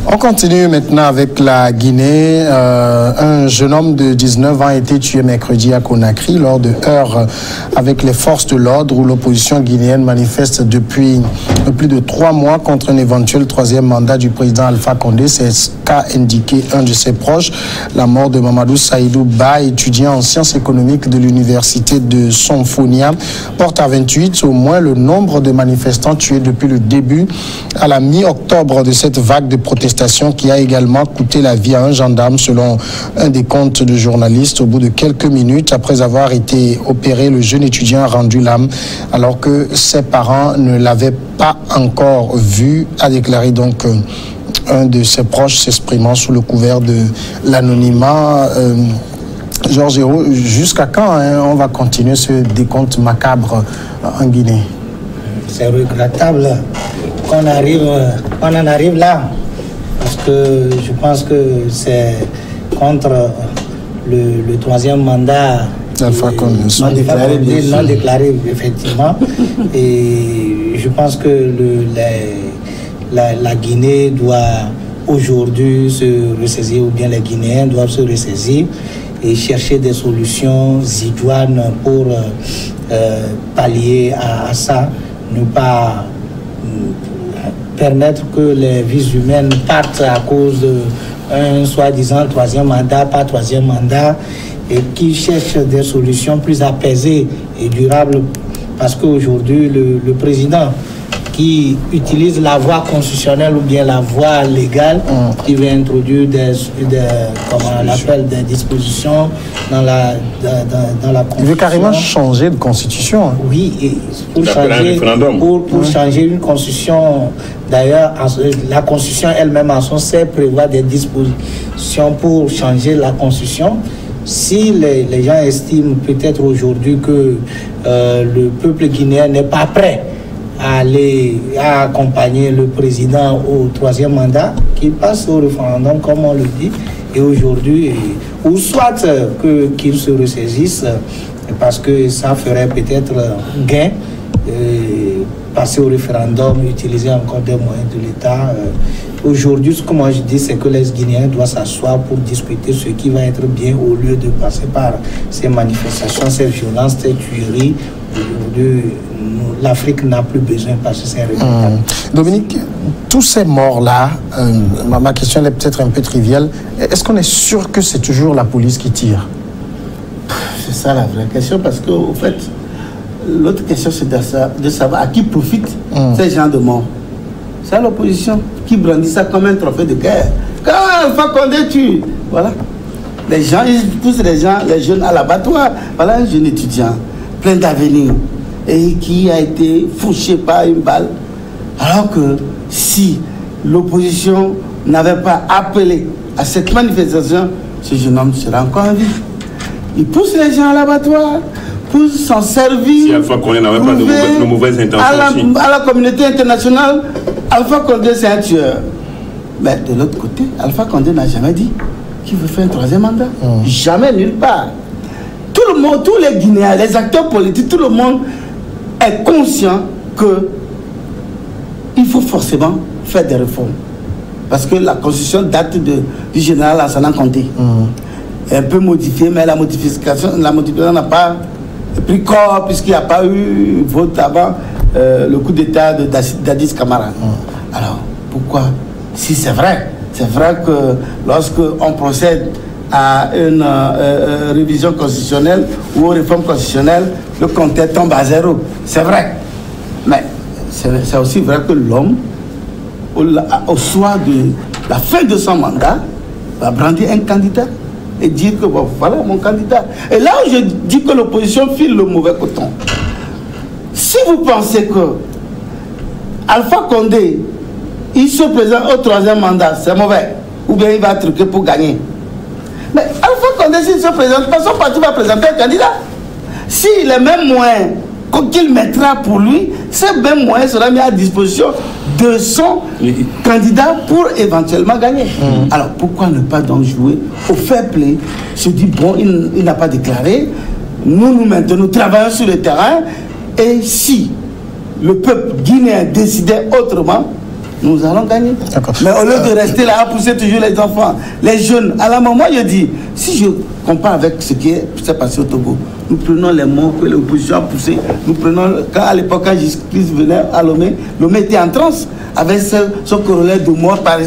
On continue maintenant avec la Guinée. Un jeune homme de 19 ans a été tué mercredi à Conakry lors de heurts avec les forces de l'ordre où l'opposition guinéenne manifeste depuis plus de 3 mois contre un éventuel 3e mandat du président Alpha Condé. C'est ce qu'a indiqué un de ses proches. La mort de Mamadou Saïdou Ba, étudiant en sciences économiques de l'université de Somfonia, porte à 28 au moins le nombre de manifestants tués depuis le début à la mi-octobre de cette vague de protestation qui a également coûté la vie à un gendarme selon un des comptes de journalistes. Au bout de quelques minutes après avoir été opéré, le jeune étudiant a rendu l'âme alors que ses parents ne l'avaient pas encore vu, a déclaré donc un de ses proches s'exprimant sous le couvert de l'anonymat. Georges Hérault, jusqu'à quand on va continuer ce décompte macabre en Guinée? C'est regrettable qu'on en arrive là. Parce que je pense que c'est contre le 3e mandat non déclaré, effectivement. Et je pense que la Guinée doit aujourd'hui se ressaisir, ou bien les Guinéens doivent se ressaisir et chercher des solutions idoines pour pallier à ça, ne pas permettre que les vies humaines partent à cause d'un soi-disant 3e mandat, pas 3e mandat, et qui cherchent des solutions plus apaisées et durables. Parce qu'aujourd'hui, le président qui utilise la voie constitutionnelle ou bien la voie légale, qui veut introduire des dispositions dans la constitution. Il veut carrément changer de constitution. Oui, et pour changer une constitution. D'ailleurs, la constitution elle-même en son sein prévoit des dispositions pour changer la constitution. Si les gens estiment peut-être aujourd'hui que le peuple guinéen n'est pas prêt à accompagner le président au 3e mandat, qu'il passe au référendum comme on le dit, et aujourd'hui, ou soit qu'il se ressaisisse parce que ça ferait peut-être gain, passer au référendum, utiliser encore des moyens de l'État. Aujourd'hui, ce que moi je dis, c'est que les Guinéens doivent s'asseoir pour discuter ce qui va être bien au lieu de passer par ces manifestations, ces violences, ces tueries. Aujourd'hui, l'Afrique n'a plus besoin parce que c'est regrettable. Dominique, tous ces morts-là, ma question est peut-être un peu triviale. Est-ce qu'on est sûr que c'est toujours la police qui tire? C'est ça la vraie question, parce qu'au fait, l'autre question c'est de savoir à qui profitent ces gens de morts. C'est l'opposition qui brandit ça comme un trophée de guerre. Quand Alpha Condé tue, voilà. Les gens, ils poussent les jeunes à l'abattoir. Voilà un jeune étudiant, plein d'avenir, et qui a été fauché par une balle. Alors que si l'opposition n'avait pas appelé à cette manifestation, ce jeune homme serait encore en vie. Il pousse les gens à l'abattoir pour s'en servir. Si Alpha Condé n'avait pas de mauvaises intentions à la communauté internationale, Alpha Condé c'est un tueur. Mais de l'autre côté, Alpha Condé n'a jamais dit qu'il veut faire un 3e mandat. Jamais, nulle part. Tout le monde, tous les Guinéens, les acteurs politiques, tout le monde est conscient que il faut forcément faire des réformes. Parce que la constitution date du général Lansana Conté. Un peu modifiée, mais la modification n'a pas pris corps puisqu'il n'y a pas eu vote avant le coup d'état d'Addis Camara. Alors, pourquoi? Si c'est vrai que lorsqu'on procède à une révision constitutionnelle ou aux réformes constitutionnelles, le compteur tombe à 0. C'est vrai. Mais c'est aussi vrai que l'homme, au soir de la fin de son mandat, va brandir un candidat et dire que bon, voilà mon candidat. Et là où je dis que l'opposition file le mauvais coton, si vous pensez que Alpha Condé, il se présente au 3e mandat, c'est mauvais, ou bien il va truquer pour gagner. Mais Alpha Condé, s'il se présente, son parti va présenter un candidat. Si les mêmes moyens qu'il mettra pour lui, ces mêmes moyens seront mis à disposition de son candidat pour éventuellement gagner. Alors pourquoi ne pas donc jouer au fair play? Se dit bon, il n'a pas déclaré, nous maintenant nous travaillons sur le terrain, et si le peuple guinéen décidait autrement, nous allons gagner. Mais au lieu de rester là à pousser toujours les enfants, les jeunes, à la moment, je dis, si je compare avec ce qui s'est passé au Togo, nous prenons les mots que l'opposition a poussés, nous prenons, à l'époque, quand J-Christ venait à Lomé, Lomé était en transe, avec son corollaire de mort, par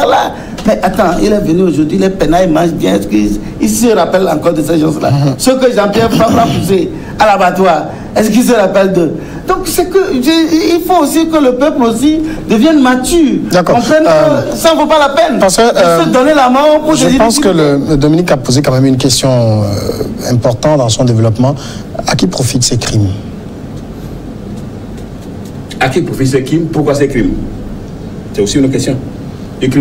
là. Mais attends, il est venu aujourd'hui, les pénals, il mange bien, il se rappelle encore de ces gens-là. Ce que Jean-Pierre Fabre a poussé à l'abattoir, est-ce qu'il se rappelle d'eux? Donc c'est que il faut aussi que le peuple aussi devienne mature. D'accord. Ça ne vaut pas la peine. Parce que, se donner la main pour je pense que Dominique a posé quand même une question importante dans son développement. À qui profitent ces crimes? À qui profitent ces crimes? Pourquoi ces crimes? C'est aussi une question.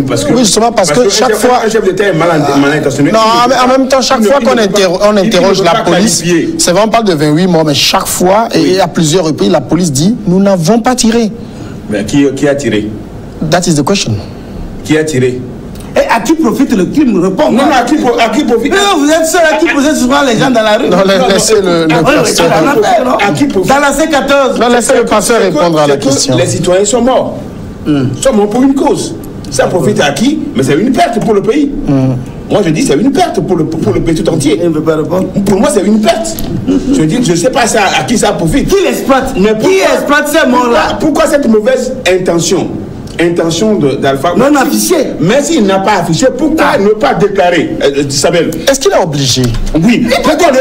Parce que, oui, justement parce que chaque fois un chef d'État est mal intentionné. Non, en même temps, chaque fois qu'on interroge la police, c'est vrai, on parle de 28 morts, mais chaque fois, et à plusieurs reprises, la police dit nous n'avons pas tiré. Mais qui a tiré? That is the question. Qui a tiré? Et à qui profite le crime? Répond. Non, à qui profite? Non, vous êtes seul à qui posez souvent les gens dans la rue. Non, laissez le pasteur. Dans la C14. Non, laissez le pasteur répondre à la question. Les citoyens sont morts. Sont morts pour une cause. Ça profite à qui? Mais c'est une perte pour le pays. Moi, je dis c'est une perte pour le pays tout entier. Il ne veut pas répondre. Pour moi, c'est une perte. Je dis, je ne sais pas ça, à qui ça profite. Qui l'exploite? Mais qui exploite ces morts-là? Pourquoi cette mauvaise intention d'Alpha non affiché? Mais s'il n'a pas affiché, pourquoi ne pas déclarer, Isabelle? Est-ce qu'il est obligé? Oui. Pourquoi ne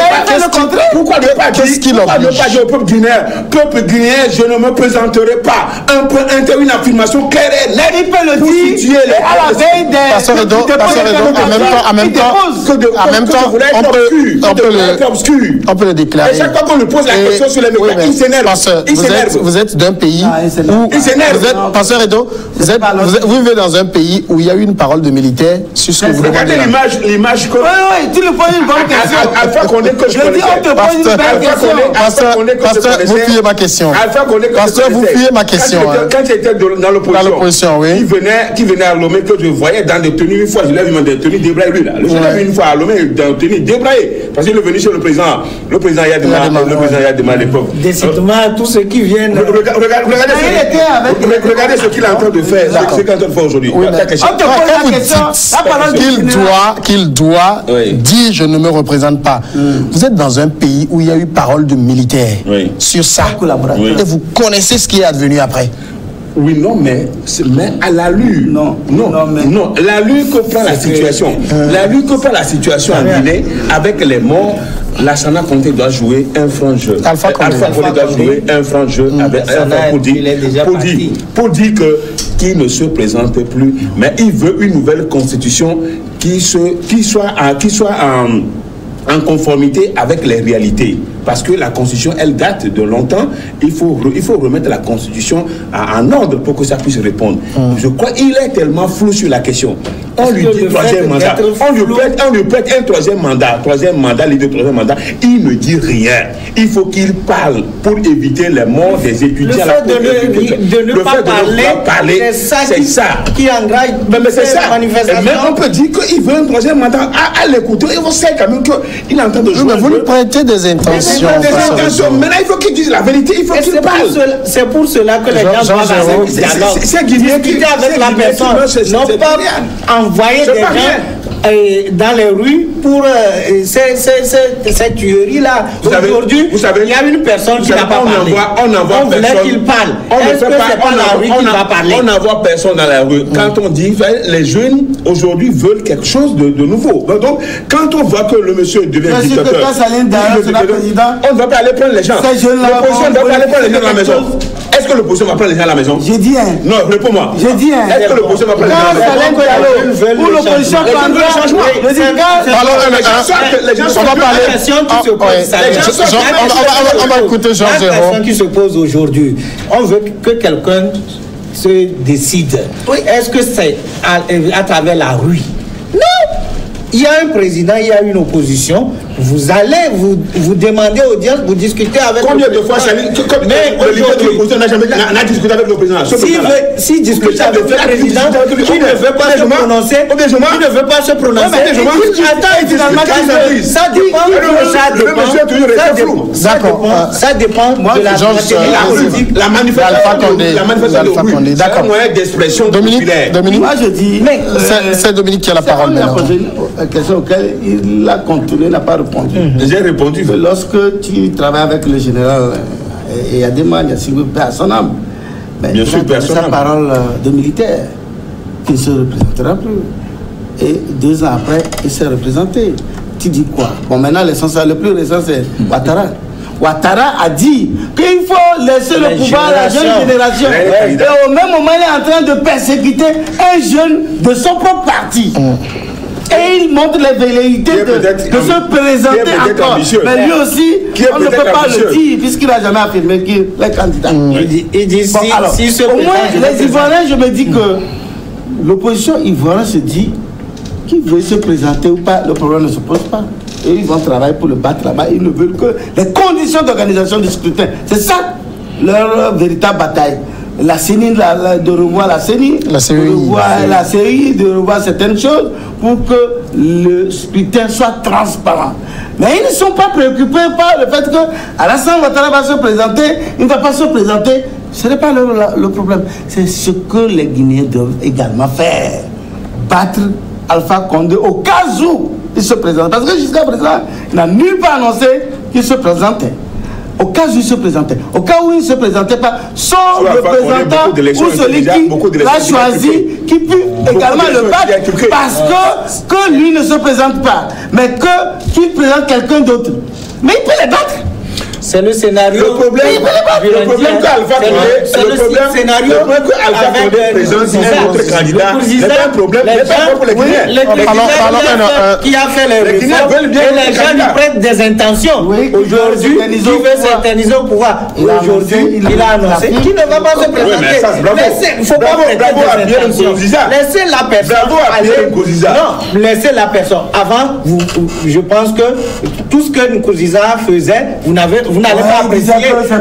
pas dire au peuple guinéen, je ne me présenterai pas. Une affirmation claire et nette. Il peut le dire à la veille on peut le déclarer. Et chaque fois qu'on lui pose la question sur les médias, il s'énerve. Vous êtes d'un pays où il s'énerve. Pasteur Edo, vous vivez dans un pays où il y a eu une parole de militaire sur ce que vous demandez. Regardez l'image que... Oui, tu lui poses une bonne question. Alpha Condé que je connaissais. On te pose une bonne question. Pasteur, vous fuyez ma question. Pasteur, vous fuyez ma question. Quand j'étais dans l'opposition, oui. Qui venait à Lomé, que je voyais dans des tenues, une fois, je l'ai vu dans des tenues débraillées, lui là. Je l'ai vu une fois à Lomé dans des tenues débraillées. Parce qu'il est venu chez le président Yadema à l'époque. Décidément, tous ceux qui viennent... Regardez ce qu'il est en train de faire, ce qu'il est en train de faire aujourd'hui. Qu'il doit dire je ne me représente pas. Vous êtes dans un pays où il y a eu parole de militaire sur ça. Et vous connaissez ce qui est advenu après. Oui, non, mais à l'allure. Non, l'allure que prend la situation. L'allure que prend la situation en Guinée, avec les morts, Lassana Conté doit jouer un franc jeu. Alpha Condé doit jouer un franc jeu pour dire qu'il ne se présente plus, mais il veut une nouvelle constitution qui soit en conformité avec les réalités. Parce que la Constitution, elle date de longtemps. Il faut remettre la Constitution en ordre pour que ça puisse répondre. Je crois qu'il est tellement flou sur la question. On lui dit troisième mandat. On lui prête un troisième mandat, l'idée de troisième mandat. Il ne dit rien. Il faut qu'il parle pour éviter les morts des étudiants. Le fait de ne pas parler, c'est ça qui engage ces manifestations. Mais on peut dire qu'il veut un troisième mandat. À l'écouter, on sait quand même qu'il est en train de jouer. Mais vous lui prêtez des intentions. Maintenant, il faut qu'il dise la vérité, il faut qu'il parle. C'est pour cela que les gens doivent avoir un dialogue. C'est discuter avec la personne, non pas envoyer des gens dans les rues pour cette tuerie-là. Aujourd'hui, il y a une personne qui n'a pas parlé. On voulait qu'il parle. Est-ce que c'est pas la rue qui va parler? On n'envoie personne dans la rue. Quand on dit, les jeunes aujourd'hui veulent quelque chose de nouveau. Donc, quand on voit que le monsieur devient dictateur, on ne va pas aller prendre les gens. L'opposition ne va pas aller prendre les gens à la maison. Est-ce que l'opposition va prendre les gens à la maison? J'ai dit un. Non, réponds-moi. J'ai dit un. Est-ce que l'opposition va prendre les gens à la maison? Pour l'opposition, les gens sont pas on va écouter Jean Jérôme. La question qui se pose aujourd'hui, on veut que quelqu'un se décide. Est-ce que c'est à travers la rue? Non! Il y a un président, il y a une opposition. vous allez vous demander audience, vous discutez avec combien de fois mais le leader de l'opposition n'a discuté avec le président? S'il discute avec le président qui ne veut pas se prononcer, ça dépend de la politique. La manifestation c'est un moyen d'expression populaire. Moi je dis, c'est Dominique qui a la parole. Il a posé une question auquel il a contourné, n'a pas répondu. J'ai répondu. Lorsque tu travailles avec le général et il y a des man, il y a Sigurd à son âme, bien sûr, sa parole de militaire qui ne se représentera plus. Et 2 ans après, il s'est représenté. Tu dis quoi? Bon, maintenant, l'essentiel, le plus récent, c'est Ouattara. Ouattara a dit qu'il faut laisser le pouvoir à la jeune génération. Et au même moment, il est en train de persécuter un jeune de son propre parti. Et il montre les velléités de se présenter encore. Mais lui aussi, on ne peut pas le dire, puisqu'il n'a jamais affirmé qu'il est candidat. Il dit bon, alors, au moins, les Ivoiriens, je me dis que l'opposition ivoirienne se dit qu'il veut se présenter ou pas, le problème ne se pose pas. Et ils vont travailler pour le battre là-bas. Ils ne veulent que les conditions d'organisation du scrutin. C'est ça leur véritable bataille. La CENI, de revoir la CENI, de revoir la CEI, de revoir certaines choses pour que le scrutin soit transparent. Mais ils ne sont pas préoccupés par le fait que Alassane Ouattara va se présenter, il ne va pas se présenter. Ce n'est pas le problème. C'est ce que les Guinéens doivent également faire. Battre Alpha Condé au cas où il se présente. Parce que jusqu'à présent, il n'a nulle part annoncé qu'il se présentait. Au cas où il se présentait. Au cas où il ne se présentait pas, son représentant ou celui qui l'a choisi, qui peut également le battre parce que lui ne se présente pas, mais qu'il présente quelqu'un d'autre. Mais il peut les battre. C'est le scénario. Le problème qu'Alpha Condé présente un autre candidat n'est pas un problème pour les Guinéens. Qui a fait les réformes et les gens lui prêtent des intentions. Aujourd'hui, il veut s'éterniser au pouvoir. Aujourd'hui, il a annoncé qu'il ne va pas se présenter. Il ne faut pas prêter des intentions. Laissez la personne aller. Non, laissez la personne. Avant, je pense que tout ce que Nkurunziza faisait, vous n'allez pas apprécier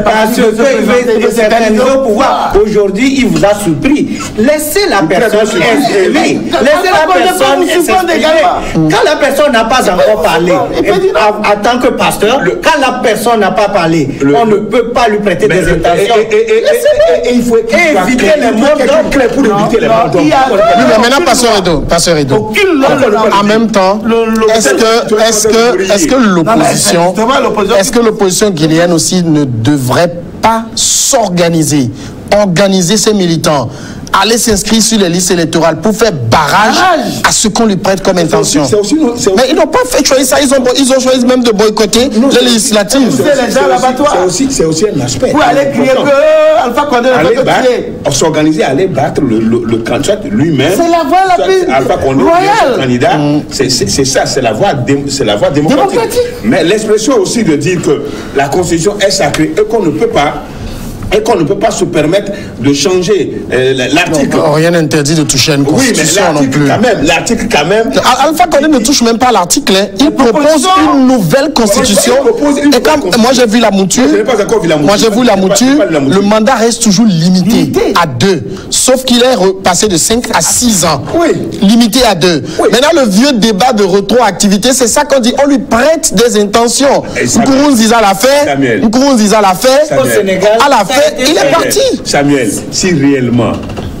parce qu'il veut s'éterniser au pouvoir. Aujourd'hui, il vous a surpris. Laissez la personne exprimer. Laissez la personne s'exprimer. Quand la personne n'a pas encore parlé, en tant que pasteur, quand la personne n'a pas parlé, on ne peut pas lui prêter des intentions. Et il faut éviter les mots clairs pour éviter les mots d'ordre. Maintenant, Pasteur Edo. En même temps, est-ce que l'opposition guinéenne aussi ne devrait pas s'organiser, organiser ses militants, aller s'inscrire sur les listes électorales pour faire barrage à ce qu'on lui prête comme intention? Mais ils n'ont pas fait choisir ça, ils ont choisi même de boycotter les législatives. C'est aussi un aspect. Pour aller crier que Alpha Condé ne pas crier. S'organiser, aller battre le candidat lui-même. C'est la voie la plus Alpha Condé, le candidat, c'est ça, c'est la voie démocratique. Mais l'expression aussi de dire que la Constitution est sacrée et qu'on ne peut pas se permettre de changer l'article. Rien n'interdit de toucher à une constitution non plus. L'article quand même. Alpha Condé ne touche même pas l'article. Il propose une nouvelle constitution. Et quand moi j'ai vu la mouture, le mandat reste toujours limité à 2. Sauf qu'il est passé de 5 à 6 ans. Limité à 2. Maintenant le vieux débat de rétroactivité, c'est ça qu'on dit. On lui prête des intentions. Nkurunziza l'a fait. Au Sénégal. À la fin, il est parti. Samuel, si réellement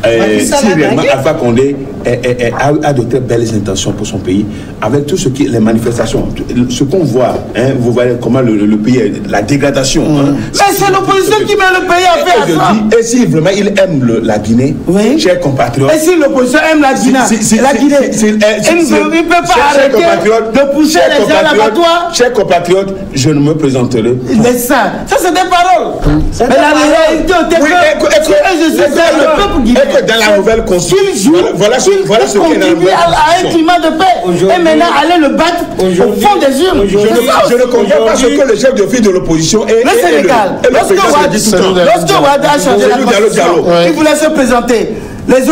Alpha Condé a de très belles intentions pour son pays, avec tout ce qui les manifestations, ce qu'on voit, vous voyez comment le pays, la dégradation. Mais c'est l'opposition qui met le pays à faire ça. Et si vraiment il aime la Guinée, chers compatriotes. Et si l'opposition aime la Guinée, il ne peut pas arrêter de pousser les gens à l'abattoir. Chers compatriotes, je ne me présenterai. Mais ça c'est des paroles. Mais la réalité, dans la nouvelle constitution, voilà ce qu'est la nouvelle à un climat de paix. Et maintenant, aller le battre au fond des urnes. Je ne comprends pas ce que le chef de file de l'opposition est. Le Sénégal, lorsque Ouad a changé la constitution, il voulait se présenter. Les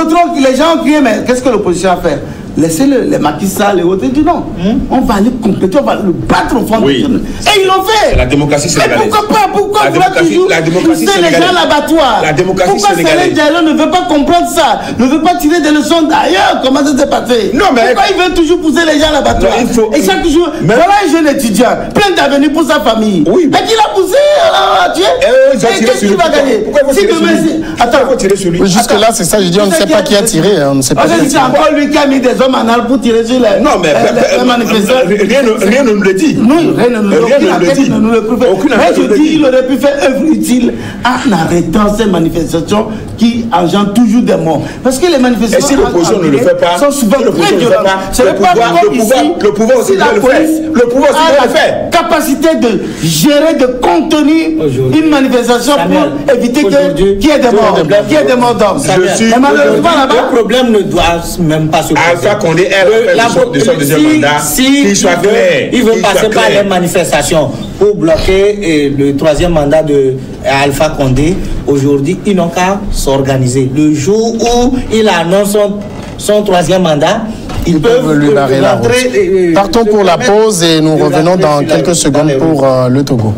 gens ont crié, mais qu'est-ce que l'opposition a fait? laissez-le, les Macky Sall, les autres, ils disent non. On va aller compléter, on va le battre au fond. Oui. Et ils l'ont fait. La démocratie sénégalaise. Mais pourquoi pas? Pourquoi la démocratie pousser les gens à l'abattoir? La démocratie pourquoi sénégalaise. Diallo ne veut pas comprendre ça? Ne veut pas tirer des leçons d'ailleurs? Comment ça s'est passé? Non, mais pourquoi il veut toujours pousser les gens à l'abattoir? Et chaque jour, voilà un jeune étudiant, plein d'avenir pour sa famille. Oui. Mais qui l'a poussé à tuer? Et qu'est-ce qu'il va gagner? Pourquoi vous tirez sur lui? Jusque-là, c'est ça, je dis, on ne sait pas qui a tiré. On ne sait pas qui a tiré. C'est encore lui qui a mis des hommes en arme pour tirer sur les manifestants. Rien ne nous le dit. Non, rien ne nous le dit. Mais je dis, il aurait pu faire œuvre utile en arrêtant ces manifestations qui engendrent toujours des morts. Parce que les manifestations. Et si l'opposition ne le fait pas, sont souvent très violentes. Le pouvoir aussi doit le faire. Le pouvoir aussi doit le faire. Capacité de gérer, de contenir une manifestation pour éviter qu'il y ait des morts. Qu'il y ait des morts d'hommes. Malheureusement, le problème ne doit même pas se poser. Alpha Condé est de son deuxième mandat. Qu'il soit clair. Il veut passer par les manifestations pour bloquer le troisième mandat de Alpha Condé. Aujourd'hui, ils n'ont qu'à s'organiser. Le jour où il annonce son troisième mandat, ils peuvent lui barrer la route. Partons pour la pause et nous revenons dans quelques secondes pour le Togo.